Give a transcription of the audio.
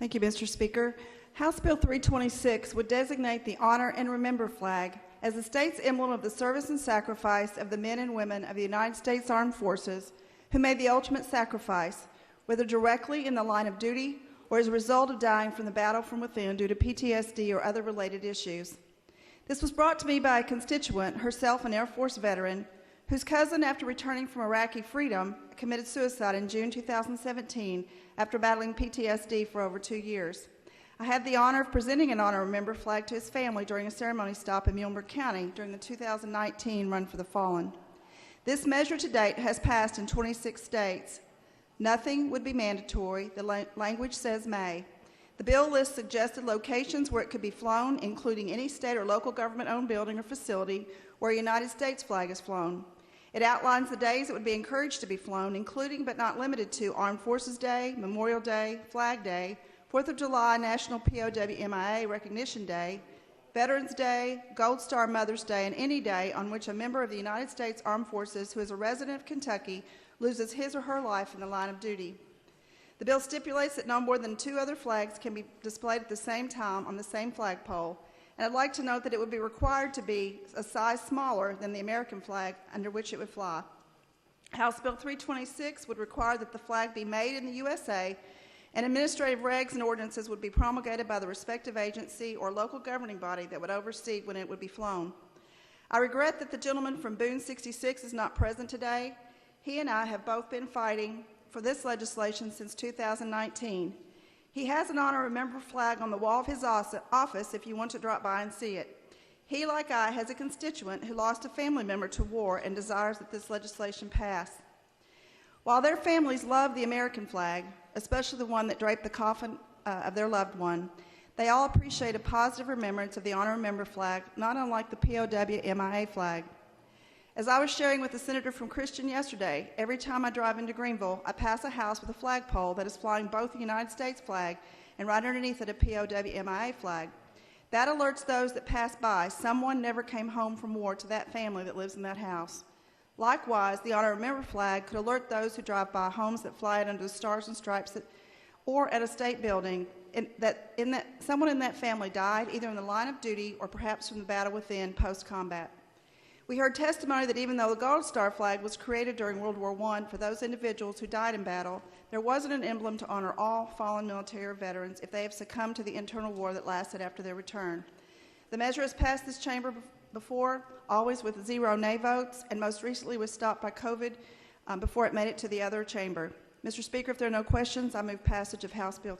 Thank you, Mr. Speaker. House Bill 326 would designate the Honor and Remember flag as the state's emblem of the service and sacrifice of the men and women of the United States Armed Forces who made the ultimate sacrifice, whether directly in the line of duty or as a result of dying from the battle from within due to PTSD or other related issues. This was brought to me by a constituent, herself an Air Force veteran, whose cousin, after returning from Iraqi freedom, committed suicide in June 2017 after battling PTSD for over 2 years. I had the honor of presenting an Honor Remember flag to his family during a ceremony stop in Muhlenberg County during the 2019 Run for the Fallen. This measure to date has passed in 26 states. Nothing would be mandatory. The language says may. The bill lists suggested locations where it could be flown, including any state or local government-owned building or facility where a United States flag is flown. It outlines the days it would be encouraged to be flown, including but not limited to Armed Forces Day, Memorial Day, Flag Day, 4th of July, National POW MIA Recognition Day, Veterans Day, Gold Star Mother's Day, and any day on which a member of the United States Armed Forces who is a resident of Kentucky loses his or her life in the line of duty. The bill stipulates that no more than 2 other flags can be displayed at the same time on the same flagpole, and I'd like to note that it would be required to be a size smaller than the American flag under which it would fly. House Bill 326 would require that the flag be made in the USA, and administrative regs and ordinances would be promulgated by the respective agency or local governing body that would oversee when it would be flown. I regret that the gentleman from Boone 66 is not present today. He and I have both been fighting for this legislation since 2019. He has an Honor Remember flag on the wall of his office if you want to drop by and see it. He, like I, has a constituent who lost a family member to war and desires that this legislation pass. While their families love the American flag, especially the one that draped the coffin of their loved one, they all appreciate a positive remembrance of the Honor Remember flag, not unlike the POW MIA flag. As I was sharing with the senator from Christian yesterday, every time I drive into Greenville, I pass a house with a flagpole that is flying both the United States flag and right underneath it a POW MIA flag. That alerts those that pass by someone never came home from war to that family that lives in that house. Likewise, the Honor Remember flag could alert those who drive by homes that fly it under the stars and stripes or at a state building that someone in that family died either in the line of duty or perhaps from the battle within post-combat. We heard testimony that even though the Gold Star flag was created during World War I for those individuals who died in battle, there wasn't an emblem to honor all fallen military or veterans if they have succumbed to the internal war that lasted after their return. The measure has passed this chamber before, always with 0 nay votes, and most recently was stopped by COVID before it made it to the other chamber. Mr. Speaker, if there are no questions, I move passage of House Bill 3.